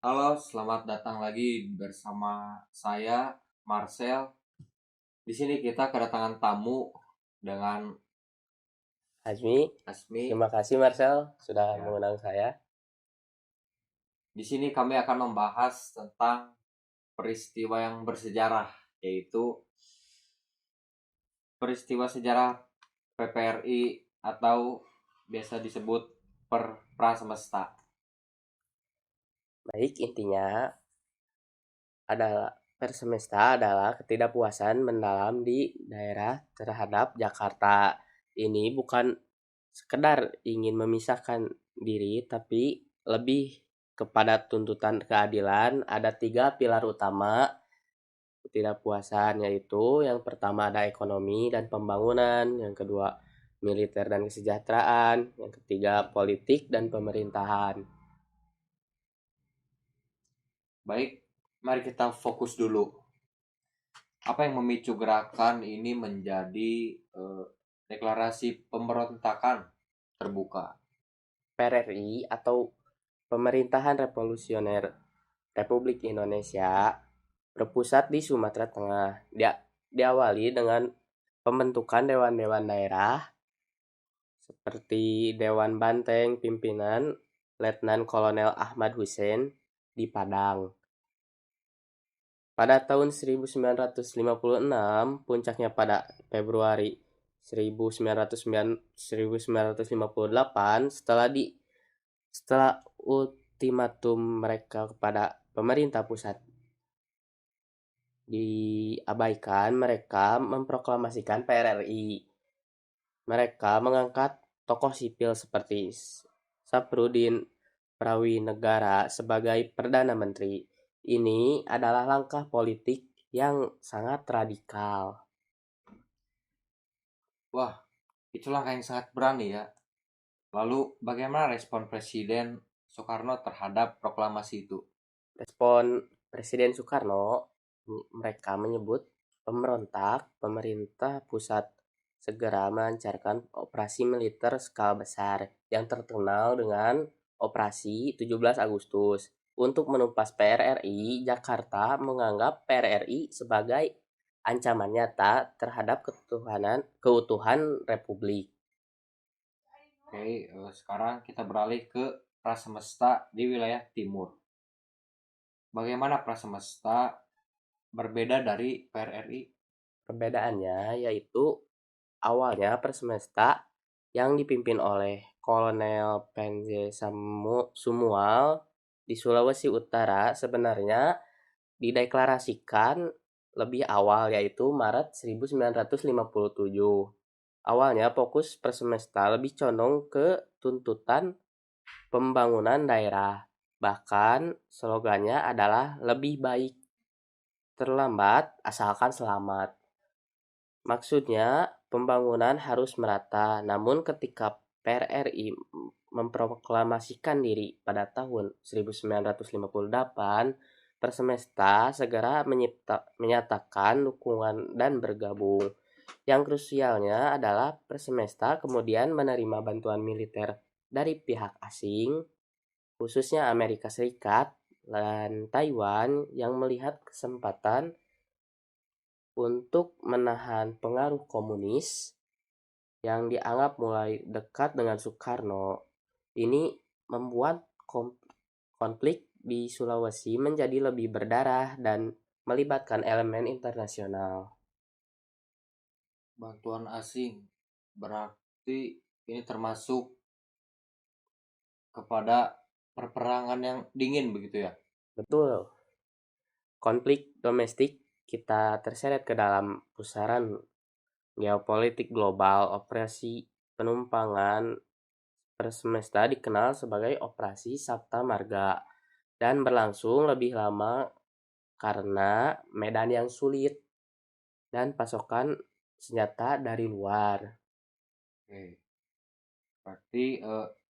Halo, selamat datang lagi bersama saya Marcel. Di sini kita kedatangan tamu dengan Azmi, Asmi. terima kasih Marcel sudah Ya, mengundang saya. di sini kami akan membahas tentang peristiwa yang bersejarah, yaitu peristiwa sejarah PPRI atau biasa disebut Prasemesta. Baik, intinya adalah persemesta adalah ketidakpuasan mendalam di daerah terhadap Jakarta. Ini bukan sekedar ingin memisahkan diri, tapi lebih kepada tuntutan keadilan. Ada tiga pilar utama ketidakpuasan, yaitu yang pertama ada ekonomi dan pembangunan, yang kedua militer dan kesejahteraan, yang ketiga politik dan pemerintahan. Baik, mari kita fokus dulu. Apa yang memicu gerakan ini menjadi deklarasi pemberontakan terbuka? PRRI atau Pemerintahan Revolusioner Republik Indonesia berpusat di Sumatera Tengah. Diawali dengan pembentukan dewan-dewan daerah seperti Dewan Banteng pimpinan Letnan Kolonel Ahmad Hussein di Padang. Pada tahun 1956, puncaknya pada Februari 1958 setelah ultimatum mereka kepada pemerintah pusat diabaikan, mereka memproklamasikan PRRI. Mereka mengangkat tokoh sipil seperti Saprudin Prawinegara sebagai Perdana Menteri. Ini adalah langkah politik yang sangat radikal. Wah, itu langkah yang sangat berani ya. Lalu bagaimana respon Presiden Soekarno terhadap proklamasi itu? Respon Presiden Soekarno, mereka menyebut pemberontak, pemerintah pusat segera melancarkan operasi militer skala besar yang terkenal dengan Operasi 17 Agustus. Untuk menumpas PRRI, Jakarta menganggap PRRI sebagai ancaman nyata terhadap keutuhan Republik. Oke, sekarang kita beralih ke Prasemesta di wilayah timur. Bagaimana Prasemesta berbeda dari PRRI? Perbedaannya yaitu awalnya Persemesta yang dipimpin oleh Kolonel Panze Sumual di Sulawesi Utara sebenarnya dideklarasikan lebih awal, yaitu Maret 1957. Awalnya fokus Persemesta lebih condong ke tuntutan pembangunan daerah. Bahkan slogannya adalah lebih baik terlambat asalkan selamat. Maksudnya, pembangunan harus merata, namun ketika PRRI memproklamasikan diri pada tahun 1958, Persemesta segera menyatakan dukungan dan bergabung. Yang krusialnya adalah Persemesta kemudian menerima bantuan militer dari pihak asing, khususnya Amerika Serikat dan Taiwan, yang melihat kesempatan untuk menahan pengaruh komunis yang dianggap mulai dekat dengan Soekarno. Ini membuat konflik di Sulawesi menjadi lebih berdarah dan melibatkan elemen internasional. Bantuan asing. Berarti ini termasuk kepada perperangan yang dingin begitu ya? Betul, konflik domestik kita terseret ke dalam pusaran geopolitik global. Operasi penumpangan Persemesta dikenal sebagai Operasi Sabta Marga dan berlangsung lebih lama karena medan yang sulit dan pasokan senjata dari luar. Oke. Berarti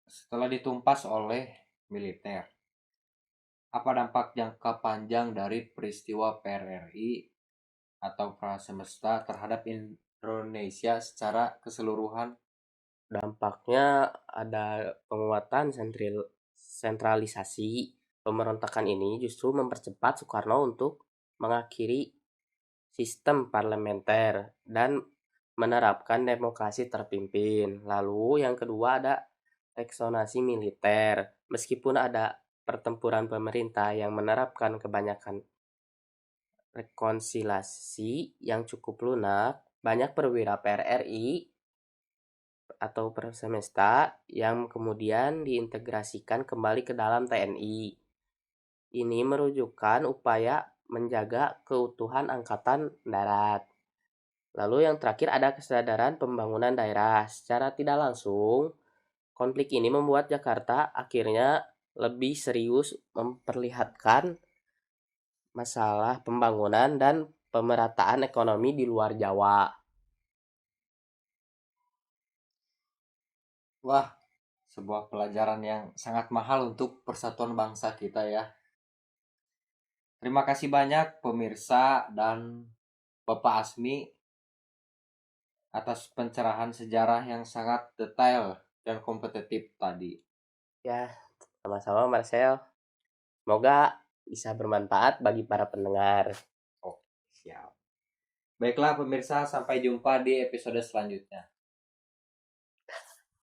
setelah ditumpas oleh militer, apa dampak jangka panjang dari peristiwa PRRI atau Prasemesta terhadap Indonesia secara keseluruhan? Dampaknya ada penguatan sentralisasi Pemberontakan ini justru mempercepat Soekarno untuk mengakhiri sistem parlementer dan menerapkan demokrasi terpimpin. Lalu yang kedua ada eksonasi militer. Meskipun ada pertempuran pemerintah yang menerapkan kebanyakan rekonsiliasi yang cukup lunak, banyak perwira PRRI atau Persemesta yang kemudian diintegrasikan kembali ke dalam TNI. Ini merujukan upaya menjaga keutuhan angkatan darat. Lalu yang terakhir ada kesadaran pembangunan daerah. Secara tidak langsung, konflik ini membuat Jakarta akhirnya lebih serius memperlihatkan masalah pembangunan dan pemerataan ekonomi di luar Jawa. Wah, sebuah pelajaran yang sangat mahal untuk persatuan bangsa kita ya. Terima kasih banyak pemirsa dan Bapak Asmi atas pencerahan sejarah yang sangat detail dan kompetitif tadi. Ya, sama-sama Marcel. Semoga bisa bermanfaat bagi para pendengar. Oke, siap. Baiklah pemirsa, sampai jumpa di episode selanjutnya.